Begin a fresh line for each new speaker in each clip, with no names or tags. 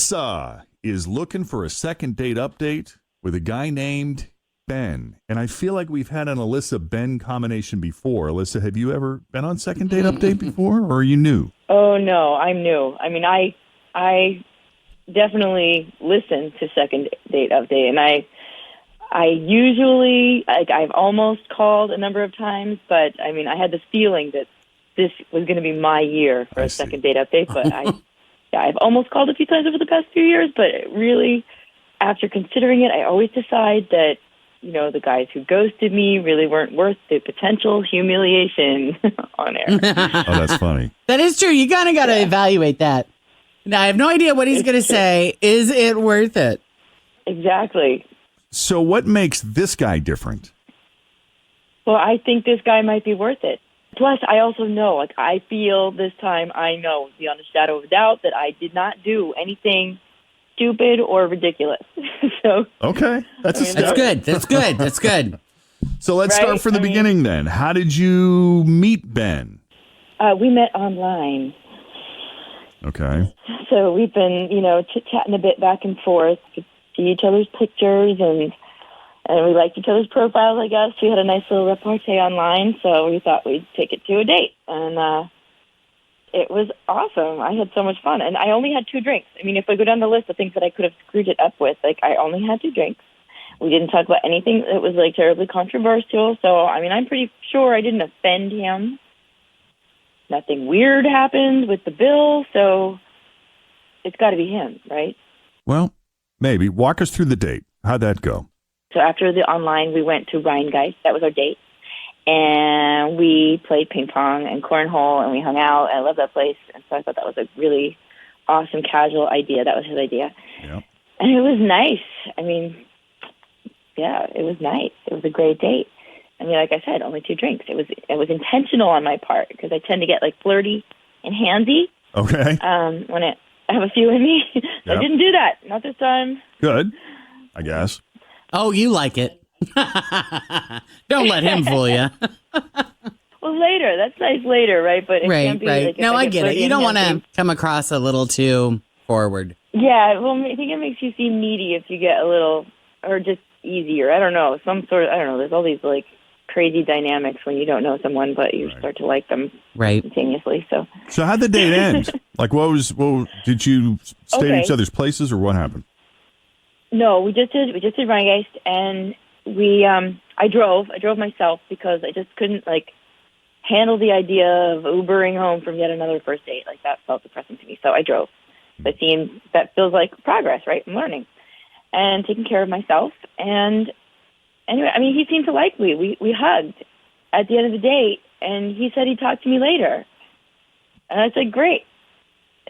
Alyssa is looking for a second date update with a guy named Ben. And I feel like we've had an Alyssa-Ben combination before. Alyssa, have you ever been on second date update before, or are you new?
Oh, no, I'm new. I mean, I definitely listen to second date update, and I usually, I've almost called a number of times, but, I mean, I had the feeling that this was going to be my year for a second date update, but I've almost called a few times over the past few years, but really, after considering it, I always decide that, you know, the guys who ghosted me really weren't worth the potential humiliation on air.
Oh, that's funny.
That is true. You kind of got to evaluate that. Now, I have no idea what he's going to say. Is it worth it?
Exactly.
So what makes this guy different?
Well, I think this guy might be worth it. Plus, I also know, like, I feel this time, I know beyond a shadow of a doubt that I did not do anything stupid or ridiculous. So
okay, that's
good. That's good. That's good.
So let's start from the beginning then. How did you meet Ben?
We met online.
Okay.
So we've been, you know, chit-chatting a bit back and forth, to see each other's pictures, and we liked each other's profiles, I guess. We had a nice little repartee online, so we thought we'd take it to a date. And it was awesome. I had so much fun. And I only had 2 drinks. I mean, if I go down the list of things that I could have screwed it up with, like, I only had 2 drinks. We didn't talk about anything that was, like, terribly controversial. So, I mean, I'm pretty sure I didn't offend him. Nothing weird happened with the bill, so it's got to be him, right?
Well, maybe. Walk us through the date. How'd that go?
So after the online, we went to Rheingeist. That was our date. And we played ping pong and cornhole, and we hung out. And I love that place. And so I thought that was a really awesome, casual idea. That was his idea.
Yep.
And it was nice. I mean, yeah, it was nice. It was a great date. I mean, like I said, only 2 drinks. It was intentional on my part because I tend to get, like, flirty and handsy.
Okay.
When I have a few in me. Yep. I didn't do that. Not this time.
Good, I guess.
Oh, you like it. Don't let him fool you.
Well, later. That's nice later, right? But it can't be like...
No, I get it. You don't want to come across a little too forward.
Yeah, well, I think it makes you seem needy if you get a little... Or just easier. I don't know. Some sort of... I don't know. There's all these, like, crazy dynamics when you don't know someone, but you start to like them instantaneously. So
how'd the date end? Like, did you stay at each other's places, or what happened?
No, we just did Rheingeist, and I drove myself because I just couldn't, like, handle the idea of Ubering home from yet another first date. Like, that felt depressing to me, so I drove. That feels like progress, right? I'm learning and taking care of myself. And anyway, I mean, he seemed to like me. We hugged at the end of the date, and he said he'd talk to me later. And I said, great.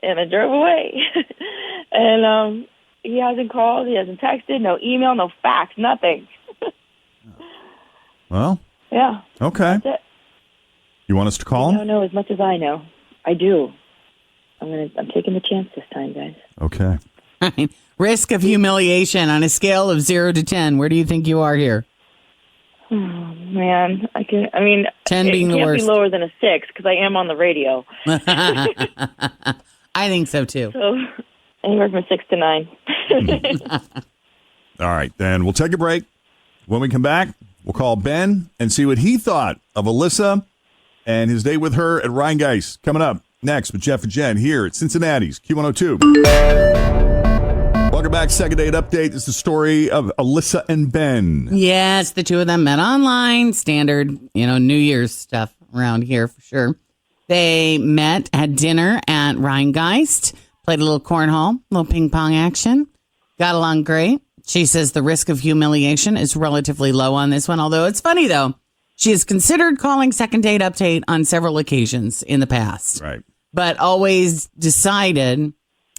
And I drove away. And he hasn't called, he hasn't texted, no email, no fax, nothing.
Well,
yeah.
Okay.
That's it.
You want us to call him?
I don't know as much as I know. I do. I'm taking the chance this time, guys.
Okay.
I mean, risk of humiliation on a scale of 0 to 10. Where do you think you are here?
Oh, man.
10 being the worst.
It can't be lower than a 6 because I am on the radio.
I think so, too.
So anywhere from 6 to 9.
All right, then we'll take a break. When we come back, we'll call Ben and see what he thought of Alyssa and his date with her at Rheingeist. Coming up next with Jeff and Jen here at Cincinnati's Q102. Welcome back. Second date update. This is the story of Alyssa and Ben.
Yes, the two of them met online. Standard, New Year's stuff around here for sure. They met, had dinner at Rheingeist, played a little cornhole, a little ping pong action, got along great. She says the risk of humiliation is relatively low on this one, although it's funny, though. She has considered calling second date update on several occasions in the past.
Right.
But always decided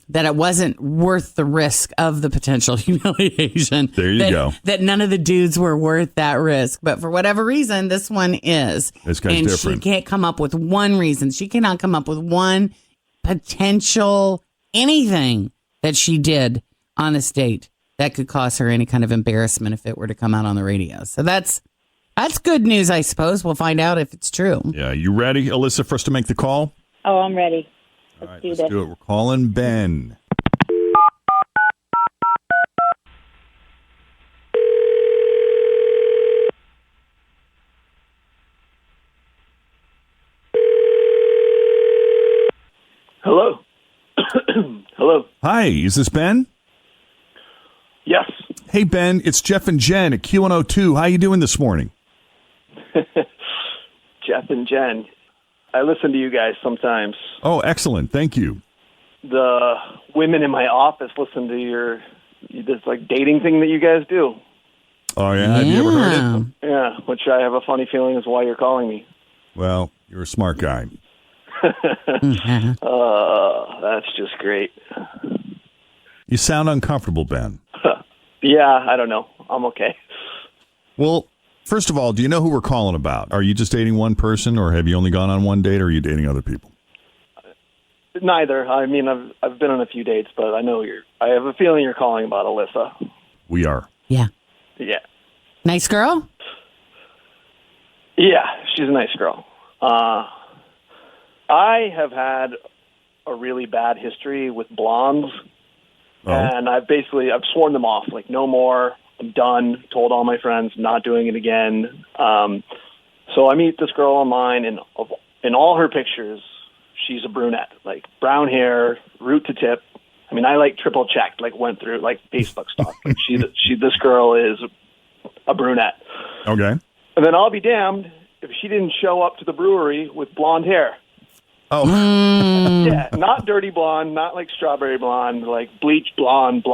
that it wasn't worth the risk of the potential humiliation.
There you go.
That none of the dudes were worth that risk. But for whatever reason, this one is.
This guy's different.
And she can't come up with one reason. She cannot come up with one potential anything that she did on this date that could cause her any kind of embarrassment if it were to come out on the radio. So that's good news, I suppose. We'll find out if it's true.
Yeah. You ready, Alyssa, for us to make the call?
Oh, I'm ready.
Let's do it. We're calling Ben. Hi, is this Ben?
Yes.
Hey, Ben, it's Jeff and Jen at Q102. How you doing this morning?
Jeff and Jen. I listen to you guys sometimes.
Oh, excellent. Thank you.
The women in my office listen to this like dating thing that you guys do.
Oh, yeah? Have you ever heard it?
Yeah, which I have a funny feeling is why you're calling me.
Well, you're a smart guy.
That's just great.
You sound uncomfortable, Ben.
Yeah, I don't know. I'm okay.
Well, first of all, do you know who we're calling about? Are you just dating one person, or have you only gone on one date, or are you dating other people?
Neither. I mean, I've been on a few dates, but I have a feeling you're calling about Alyssa.
We are.
Yeah.
Yeah.
Nice girl?
Yeah, she's a nice girl. I have had a really bad history with blondes, and I've sworn them off. Like, no more. I'm done. Told all my friends, not doing it again. So I meet this girl online, and in all her pictures, she's a brunette, like brown hair, root to tip. I mean, I like triple checked, like went through like Facebook stock. Like this girl is a brunette.
Okay.
And then I'll be damned if she didn't show up to the brewery with blonde hair.
Oh.
Yeah, not dirty blonde, not like strawberry blonde, like bleach blonde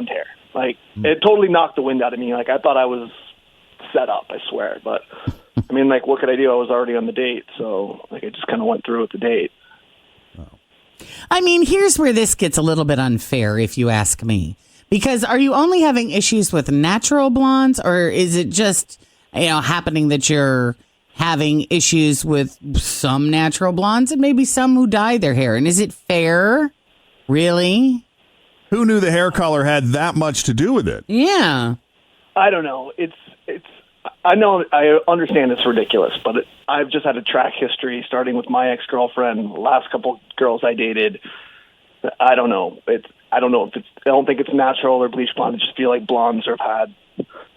hair. Like, it totally knocked the wind out of me. Like, I thought I was set up, I swear. But, I mean, like, what could I do? I was already on the date, so, like, I just kind of went through with the date.
I mean, here's where this gets a little bit unfair, if you ask me. Because are you only having issues with natural blondes, or is it just, happening that you're having issues with some natural blondes and maybe some who dye their hair? And is it fair? Really?
Who knew the hair color had that much to do with it?
Yeah.
I don't know. I know, I understand it's ridiculous, but I've just had a track history starting with my ex-girlfriend, last couple girls I dated. I don't know. I don't think it's natural or bleach blonde. I just feel like blondes have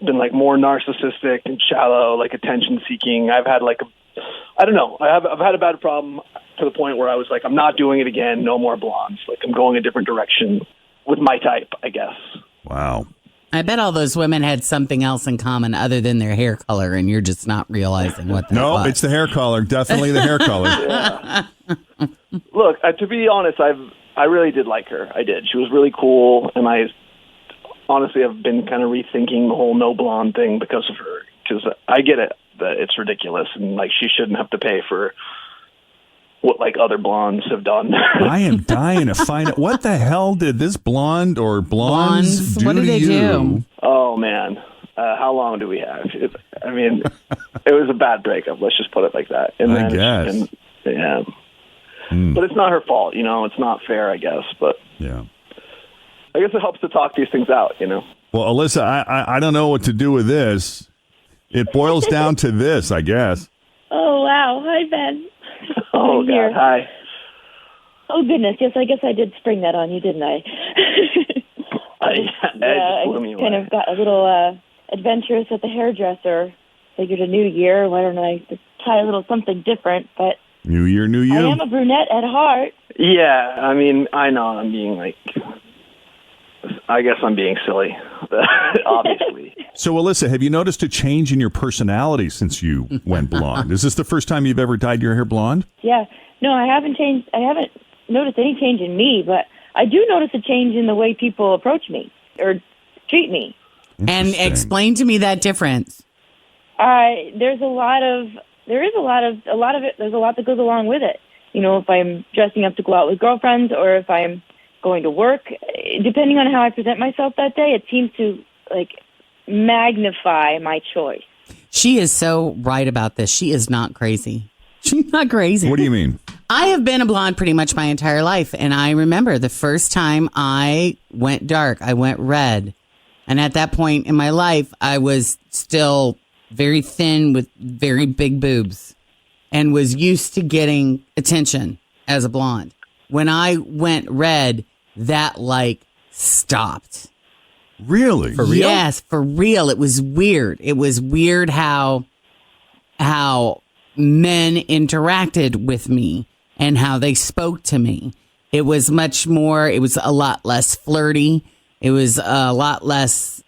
been like more narcissistic and shallow, like attention seeking. I've had I don't know. I've had a bad problem to the point where I was like, I'm not doing it again. No more blondes. Like, I'm going a different direction with my type, I guess.
Wow.
I bet all those women had something else in common other than their hair color, and you're just not realizing what that was.
No, it's the hair color. Definitely the hair color.
Yeah. Look, to be honest, I really did like her. I did. She was really cool, and I honestly have been kind of rethinking the whole no blonde thing because of her. Because I get it that it's ridiculous, and like she shouldn't have to pay for what like other blondes have done.
I am dying to find out what the hell did this blonde or blondes do
what did
to
they
you?
do?
Oh man, how long do we have? It was a bad breakup. Let's just put it like that. And
I guess.
Yeah. But it's not her fault, It's not fair, I guess. But
yeah,
I guess it helps to talk these things out,
Well, Alyssa, I don't know what to do with this. It boils down to this, I guess.
Oh, wow. Hi, Ben.
Oh,
I'm
God.
here.
Hi.
Oh, goodness. Yes, I guess I did spring that on you, didn't I?
It just blew me
kind
away.
of got a little adventurous at the hairdresser. Figured a new year. Why don't I just try a little something different? But
New year, new you.
I am a brunette at heart.
Yeah, I mean, I know I'm being I guess I'm being silly, obviously.
So, Alyssa, have you noticed a change in your personality since you went blonde? Is this the first time you've ever dyed your hair blonde?
Yeah. No, I haven't changed. I haven't noticed any change in me, but I do notice a change in the way people approach me or treat me.
And explain to me that difference.
There's a lot of it. There's a lot that goes along with it. If I'm dressing up to go out with girlfriends or if I'm going to work, depending on how I present myself that day, it seems to magnify my choice.
She is so right about this. She is not crazy. She's not crazy.
What do you mean?
I have been a blonde pretty much my entire life. And I remember the first time I went dark, I went red. And at that point in my life, I was still very thin with very big boobs and was used to getting attention as a blonde. When I went red, that stopped.
Really?
For real? Yes, for real. It was weird. It was weird how men interacted with me and how they spoke to me. It was much more, it was a lot less flirty. It was a lot less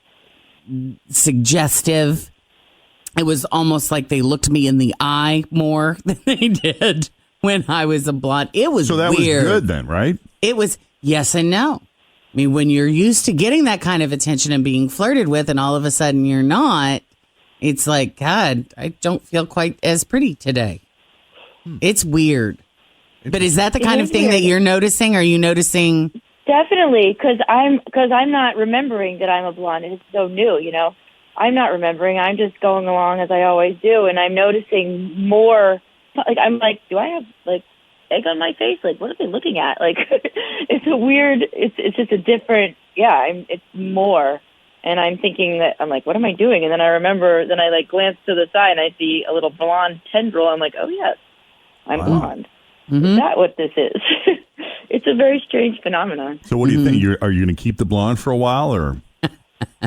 suggestive. It was almost like they looked me in the eye more than they did when I was a blonde. It was
So that
weird.
was good then, right?
It was yes and no. I mean, when you're used to getting that kind of attention and being flirted with, and all of a sudden you're not, it's like, God, I don't feel quite as pretty today. It's weird. But is that the kind of thing that you're noticing? Are you noticing?
Definitely, because I'm not remembering that I'm a blonde. It's so new, you know. I'm not remembering. I'm just going along as I always do, and I'm noticing more. Like I'm like, do I have like egg on my face? Like, what are they looking at? Like, it's a weird. It's just a different. Yeah, it's more, and I'm thinking that I'm like, what am I doing? And then I remember. Then I like glance to the side and I see a little blonde tendril. I'm like, oh yes, I'm blonde.
Mm-hmm.
Is that what this is? It's a very strange phenomenon.
So what do you think? Are you going to keep the blonde for a while, or are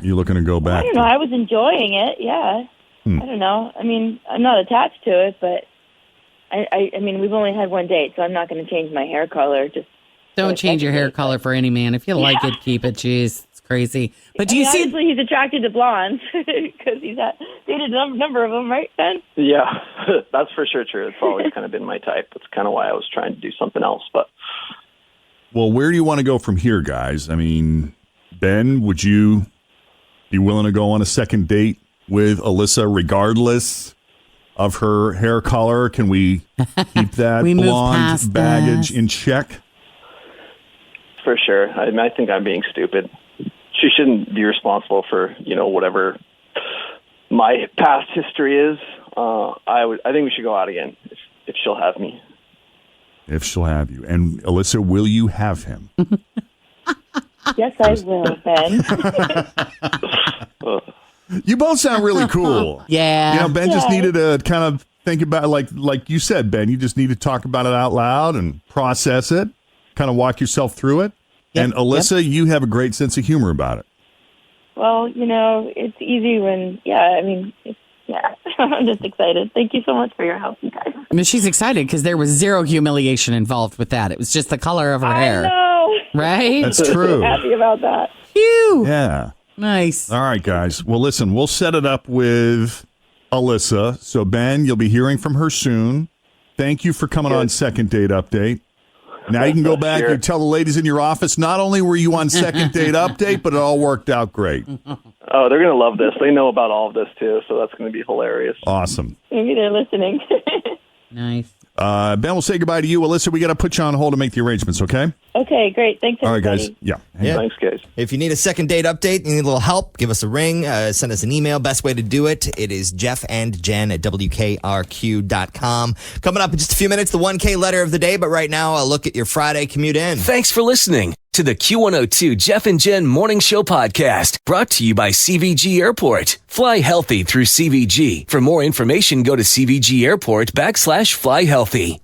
you looking to go back?
I don't know. I was enjoying it. Yeah. I don't know. I mean, I'm not attached to it, but I mean, we've only had one date, so I'm not going to change my hair color. Just
Don't change your hair color for any man. If you like it, keep it. Jeez, it's crazy. But do you see?
Obviously, he's attracted to blondes because he's dated a number of them, right, Ben?
Yeah, that's for sure true. It's always kind of been my type. That's kind of why I was trying to do something else. But
Well, where do you want to go from here, guys? I mean, Ben, would you be willing to go on a second date with Alyssa regardless of her hair color? Can we keep that
We move
blonde
past
baggage
this.
in check?
for sure, I think I'm being stupid. She shouldn't be responsible for, whatever my past history is. I think we should go out again if she'll have me.
If she'll have you. And Alyssa, will you have him?
Yes, I will, Ben.
You both sound really cool.
Yeah.
Ben just needed to kind of think about it, like you said, Ben, you just need to talk about it out loud and process it, kind of walk yourself through it.
Yep,
And Alyssa, you have a great sense of humor about it.
Well, it's easy when, I'm just excited. Thank you so much for your help, you guys.
I mean, she's excited because there was zero humiliation involved with that. It was just the color of her hair.
I know.
Right?
That's true.
Happy about that.
Phew.
Yeah.
Nice.
All right, guys. Well, listen, we'll set it up with Alyssa. So, Ben, you'll be hearing from her soon. Thank you for coming on Second Date Update. Now you can go back and tell the ladies in your office, not only were you on Second Date Update, but it all worked out great.
Oh, they're going to love this. They know about all of this, too, so that's going to be hilarious.
Awesome.
Maybe they're listening.
Nice.
Ben, we'll say goodbye to you. Alyssa, we got to put you on hold to make the arrangements, okay?
Okay, great. Thanks,
All right,
everybody.
guys. Yeah.
Yeah.
Thanks, guys.
If you need a second date update, you need a little help, give us a ring, send us an email. Best way to do it, it is Jeff and Jen at WKRQ.com. Coming up in just a few minutes, the 1K letter of the day, but right now, a look at your Friday commute in.
Thanks for listening to the Q102 Jeff and Jen Morning Show podcast, brought to you by CVG Airport. Fly healthy through CVG. For more information, go to CVG Airport /fly healthy.